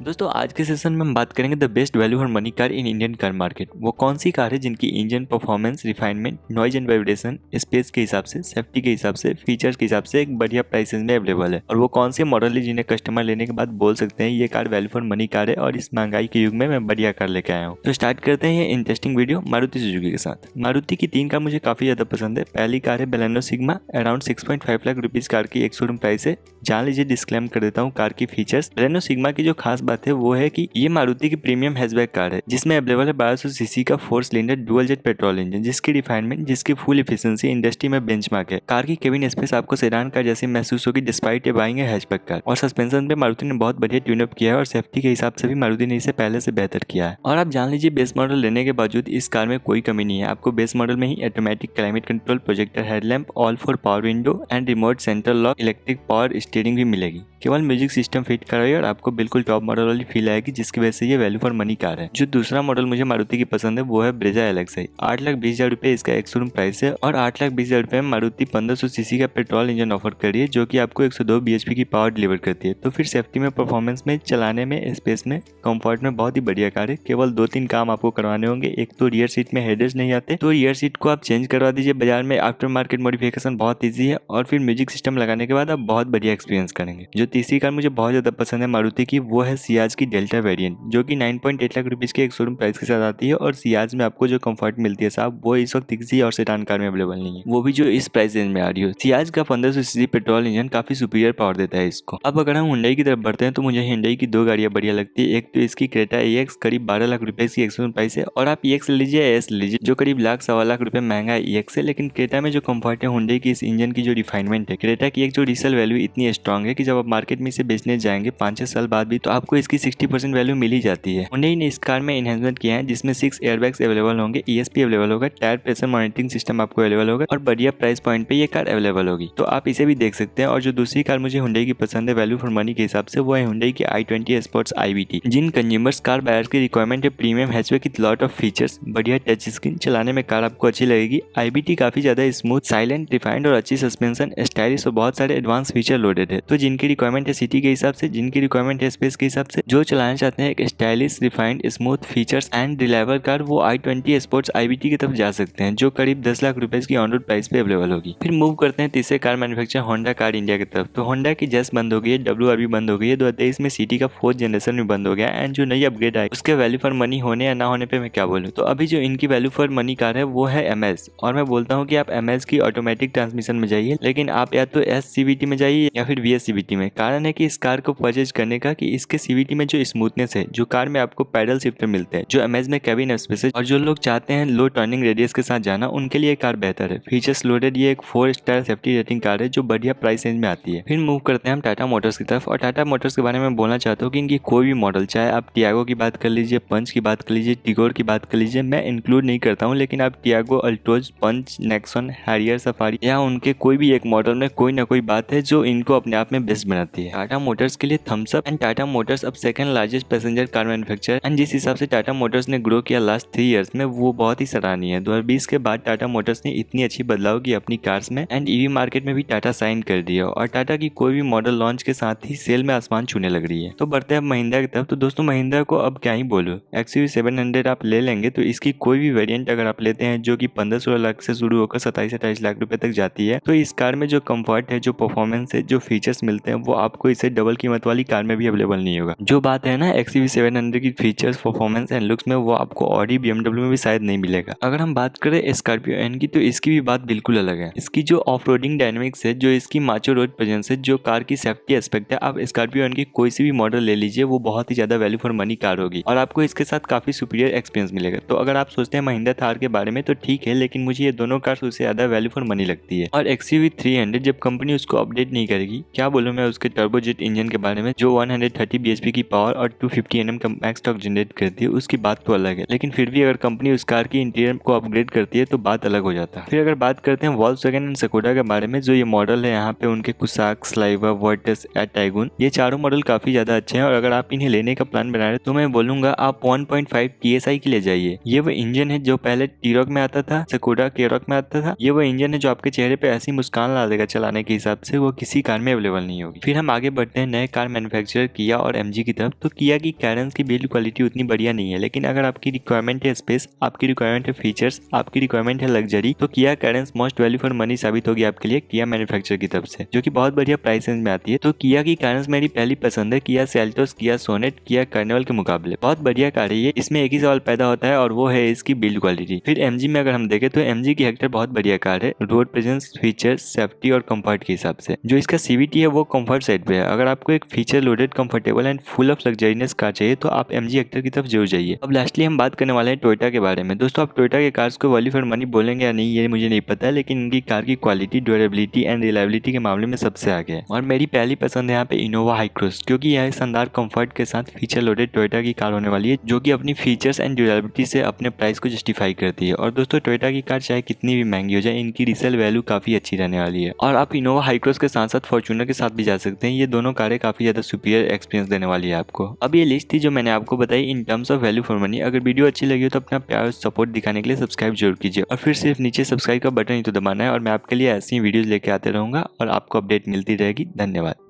दोस्तों आज के सेशन में हम बात करेंगे the best value for money car in Indian car market. वो कौन सी कार है जिनकी engine performance, refinement, noise and vibration, space के हिसाब से, सेफ्टी के हिसाब से, फीचर्स के हिसाब से एक बढ़िया प्राइसेस में अवेलेबल है, और वो कौन से मॉडल है जिन्हें कस्टमर लेने के बाद बोल सकते हैं ये car value for money car है और इस महंगाई के युग में मैं बढ़िया कार लेके आया हूँ। तो स्टार्ट करते हैं ये इंटरेस्टिंग वीडियो मारुति सुजुकी के साथ। मारुति की 3 कार मुझे काफी ज्यादा पसंद है। पहली कार है Baleno sigma, around 6.5 lakh rupees car की एक शोरूम प्राइस है। जान लीजिए, डिस्क्लेम कर देता हूँ कार की फीचर्स। बेलेनो सिग्मा की जो खास बात है वो है कि ये मारुति की प्रीमियम हैचबैक कार है जिसमें अवेलेबल है 1200 सीसी का 4 cylinder dual jet petrol engine, जिसकी रिफाइनमेंट, जिसकी फुल इफिशिएंसी इंडस्ट्री में बेंचमार्क है। कार की केबिन स्पेस आपको सेडान कार जैसी महसूस होगी डिस्पाइट बाइंग ए हैचबैक कार। और सस्पेंशन पे मारुति ने बहुत बढ़िया ट्यून अप किया है और सेफ्टी के हिसाब से भी मारुति ने इसे पहले से बेहतर किया है। और आप जान लीजिए, बेस मॉडल लेने के बावजूद इस कार में कोई कमी नहीं है। आपको बेस मॉडल में ही automatic climate control, projector headlamp, all four power window and remote central lock, electric power steering भी मिलेगी। केवल म्यूजिक सिस्टम फिट कराइए और आपको बिल्कुल टॉप मॉडल वाली फील आएगी, जिसकी वजह से ये वैल्यू फॉर मनी कार है। जो दूसरा मॉडल मुझे मारुति की पसंद है वो है ब्रेजा एलएक्सआई। 8,20,000 रुपए इसका एक शोरूम प्राइस है और 8,20,000 रुपए में मारुति 1500 सीसी का पेट्रोल इंजन ऑफर कर रही है, जो कि आपको 102 bhp की पावर डिलीवर करती है। तो फिर सेफ्टी में, परफॉर्मेंस में, चलाने में, स्पेस में, कंफर्ट में बहुत ही बढ़िया कार है। केवल 2-3 काम आपको करवाने होंगे। एक तो रियर सीट में हेडर्स नहीं आते, तो रियर सीट को आप चेंज करवा दीजिए बाजार में। आफ्टर मार्केट मॉडिफिकेशन बहुत ईजी है और फिर म्यूजिक सिस्टम लगाने के बाद आप बहुत बढ़िया एक्सपीरियंस करेंगे। जो तीसरी कार मुझे बहुत ज्यादा पसंद है मारुति की, वो है सियाज की डेल्टा वेरिएंट, जो कि 9.8 लाख रुपीज के एक शोरूम प्राइस के साथ आती है। और सियाज में आपको जो कंफर्ट मिलती है साहब, वो इस वक्त किसी और सेडान कार में अवेलेबल नहीं है, वो भी जो इस प्राइस रेंज में आ रही हो। सियाज का 1500 सीसी पेट्रोल इंजन काफी सुपीरियर पावर देता है इसको। अब अगर हम हुंडई की तरफ बढ़ते हैं तो मुझे हुंडई की 2 गाड़ियां बढ़िया लगती है। एक तो इसकी क्रेटा EX, करीब 12 लाख रुपए की एक शोरूम प्राइस है। और आप EX ले लीजिए या S ले लीजिए, जो करीब लाख 1.25 लाख रुपए महंगा है EX से। लेकिन क्रेटा में जो कंफर्ट है, हुंडई की इस इंजन की जो रिफाइनमेंट है, क्रेटा की एक जो रीसेल वैल्यू इतनी स्ट्रॉन्ग है कि जब आप मार्केट में इसे बेचने जाएंगे 5-6 साल बाद भी, तो आपको इसकी 60% वैल्यू मिल ही जाती है। हुंडई ने इस कार में एनहेंसमेंट किया है जिसमें 6 एयरबैग्स अवेलेबल होंगे, ESP अवेलेबल होगा, टायर प्रेशर मॉनिटरिंग सिस्टम आपको अवेलेबल होगा और बढ़िया प्राइस पॉइंट पे ये कार अवेलेबल होगी। तो आप इसे भी देख सकते हैं। और जो दूसरी कार मुझे हुंडई की पसंद है वैल्यू फॉर मनी के हिसाब से, वो है हुंडई की i20 स्पोर्ट्स IVT। जिन कंज्यूमर्स कार बायर्स की रिक्वायरमेंट है premium hatchback with lot of features, बढ़िया टच स्क्रीन, चलाने में कार आपको अच्छी लगेगी। IVT काफी ज्यादा स्मूथ, साइलेंट, रिफाइंड और अच्छी सस्पेंशन, स्टाइलिश और बहुत सारे एडवांस फीचर लोडेड है। तो जिनकी रिक्वायरमेंट है सिटी के हिसाब से, जिनकी रिक्वायरमेंट है स्पेस के हिसाब से, जो चलाना चाहते हैं एक stylish, refined, smooth features and reliable car, वो i20 स्पोर्ट्स IVT की तरफ जा सकते हैं, जो करीब 10 लाख रुपए की ऑन रोड प्राइस पे अवेलेबल होगी। फिर मूव करते हैं तीसरे car manufacturer Honda car India की तरफ। तो होंडा की जस्ट बंद हो गई है, WRV बंद हो गई है, 2023 में सिटी का 4th जनरेशन में बंद हो गया। एंड जो नई अपग्रेड आई उसके वैल्यू फॉर मनी होने या ना होने पे मैं क्या बोलूँ। तो अभी जो इनकी वैल्यू फॉर मनी कार है वो है MS। और मैं बोलता हूँ कि आप MS की ऑटोमेटिक ट्रांसमिशन में जाइए, लेकिन आप या तो SCVT में जाइए या फिर VSCVT में। कारण है कि इस कार को परचेज करने का कि इसके CVT में जो स्मूथनेस है, जो कार में आपको पैडल शिफ्टर मिलते हैं, जो MS में कैबिन स्पेस है, और जो लोग चाहते हैं लो टर्निंग रेडियस के साथ जाना, उनके लिए कार बेहतर है। फीचर्स लोडेड, ये एक 4 स्टार सेफ्टी रेटिंग कार है जो बढ़िया प्राइस रेंज में आती है। फिर मूव करते हैं हम टाटा मोटर्स की तरफ। और टाटा मोटर्स के बारे में बोलना चाहता हूँ कि इनकी कोई भी मॉडल, चाहे आप टियागो की बात कर लीजिए, पंच की बात कर लीजिए, टिगोर की बात कर लीजिए, मैं इंक्लूड नहीं करता हूँ, लेकिन आप टियागो, अल्टोज, पंच, नेक्सॉन, हैरियर, सफारी या उनके कोई भी एक मॉडल में कोई ना कोई बात है जो इनको अपने आप में बेस्ट बनाती है। टाटा मोटर्स के लिए thumbs up. And Tata Motors अब second largest passenger car manufacturer, and जिस हिसाब से टाटा मोटर्स ने ग्रो किया लास्ट 3 इयर्स में, वो बहुत ही सराहनीय है। 2020 के बाद टाटा मोटर्स ने इतनी अच्छी बदलाव की अपनी कार्स में, एंड EV मार्केट में भी टाटा साइन कर दिया। और टाटा की कोई भी मॉडल लॉन्च के साथ ही सेल में आसमान छूने लग रही है। तो बढ़ते हैं अब महिंद्रा की तरफ। तो दोस्तों महिंद्रा को अब क्या ही बोलूं, XUV 700 आप ले लेंगे तो इसकी कोई भी वेरिएंट अगर आप लेते हैं जो कि 15-16 लाख से शुरू होकर 27-28 लाख रुपए तक जाती है, तो इस कार में जो कंफर्ट है, जो परफॉर्मेंस है, जो फीचर्स मिलते हैं, वो आपको इसे डबल कीमत वाली कार में भी अवेलेबल नहीं होगा। जो बात है ना XUV 700 की फीचर्स, परफॉर्मेंस एंड लुक्स में, वो आपको ऑडी, BMW में भी शायद नहीं मिलेगा। अगर हम बात करें स्कॉर्पियो एन की, तो इसकी भी बात बिल्कुल अलग है। इसकी जो ऑफ रोडिंग डायनेमिक्स है, जो इसकी माचो रोड प्रेजेंस है, जो कार की सेफ्टी एस्पेक्ट है, आप स्कॉर्पियो एन की कोई सी भी मॉडल ले लीजिए, वो बहुत ही ज्यादा वैल्यू फॉर मनी कार होगी और आपको इसके साथ काफी सुपीरियर एक्सपीरियंस मिलेगा। तो अगर आप सोचते हैं महिंद्रा थार के बारे में तो ठीक है, लेकिन मुझे ये दोनों कार उससे ज्यादा वैल्यू फॉर मनी लगती है। और XUV 300 जब कंपनी उसको अपडेट नहीं करेगी, क्या बोलूं मैं उसके टर्बोजेट इंजन के बारे में, जो 130 bhp की पावर और 250 Nm का मैक्स टॉर्क जनरेट करती है, उसकी बात तो अलग है। लेकिन फिर भी अगर कंपनी उस कार की इंटीरियर को अपग्रेड करती है तो बात अलग हो जाता है। फिर अगर बात करते हैं वोल्क्सवैगन एंड स्कोडा के बारे में, जो ये मॉडल है यहाँ पे उनके कुसाक, स्लाइवा, वर्टस या टाइगून, ये चारों मॉडल काफी ज्यादा अच्छे हैं। और अगर आप इन्हें लेने का प्लान बना रहे तो मैं बोलूंगा आप 1.5 TSI के ले जाइए। ये वो इंजन है जो पहले टी-रॉक में आता था, स्कोडा के-रॉक में आता था। ये वो इंजन है जो आपके चेहरे पे ऐसी मुस्कान ला देगा चलाने के हिसाब से, वो किसी कार में अवेलेबल नहीं होगी। फिर फिर हम आगे बढ़ते हैं नए कार मैन्युफैक्चरर किया और एमजी की तरफ। तो किया की कैरेंस की बिल्ड क्वालिटी उतनी बढ़िया नहीं है, लेकिन अगर आपकी रिक्वायरमेंट है स्पेस, आपकी रिक्वायरमेंट है फीचर्स, आपकी रिक्वायरमेंट है लग्जरी, तो Kia Carens most value for money साबित होगी आपके लिए किया मैन्युफैक्चरर की तरफ से, जो कि बहुत बढ़िया प्राइस रेंज में आती है। तो किया की कैरेंस मेरी पहली पसंद है, किया सेल्टोस, किया सोनेट, किया कार्निवल के मुकाबले बहुत बढ़िया कार है ये। इसमें एक ही सवाल पैदा होता है और वो है इसकी बिल्ड क्वालिटी। फिर एमजी में अगर हम देखें तो एमजी की हेक्टर बहुत बढ़िया कार है, रोड प्रेजेंस, फीचर्स, सेफ्टी और कंफर्ट के हिसाब से। जो इसका सीवीटी है वो कंफर्ट साइड पे है। अगर आपको एक feature loaded, comfortable and full of luxuriness car चाहिए तो आप एमजी हेक्टर की तरफ जरूर जाइए। अब लास्टली हम बात करने वाले हैं टोयोटा के बारे में। दोस्तों आप टोयोटा के कार्स को वैल्यू फॉर मनी बोलेंगे या नहीं ये मुझे नहीं पता है, लेकिन इनकी कार की क्वालिटी, ड्यूरेबिलिटी एंड रिलायबिलिटी के मामले में सबसे आगे है। और मेरी पहली पसंद है यहाँ पे इनोवा हाई क्रॉस, क्योंकि यह शानदार कंफर्ट के साथ फीचर लोडेड टोयोटा की कार होने वाली है, जो कि अपनी फीचर्स एंड ड्यूरेबिलिटी से अपने प्राइस को जस्टिफाई करती है। और दोस्तों टोयोटा की कार चाहे कितनी भी महंगी हो जाए, इनकी रीसेल वैल्यू काफी अच्छी रहने वाली है। और आप इनोवा हाई क्रॉस के साथ साथ फॉर्च्यूनर के साथ भी जा सकते हैं। ये दोनों कारें काफी ज्यादा सुपीरियर एक्सपीरियंस देने वाली है आपको। अब ये लिस्ट थी जो मैंने आपको बताई in terms of value for money. अगर वीडियो अच्छी लगी हो तो अपना प्यार और सपोर्ट दिखाने के लिए सब्सक्राइब जरूर कीजिए, और फिर सिर्फ नीचे सब्सक्राइब का बटन ही तो दबाना है। और मैं आपके लिए ऐसी वीडियोज लेके आते रहूंगा और आपको अपडेट मिलती रहेगी। धन्यवाद।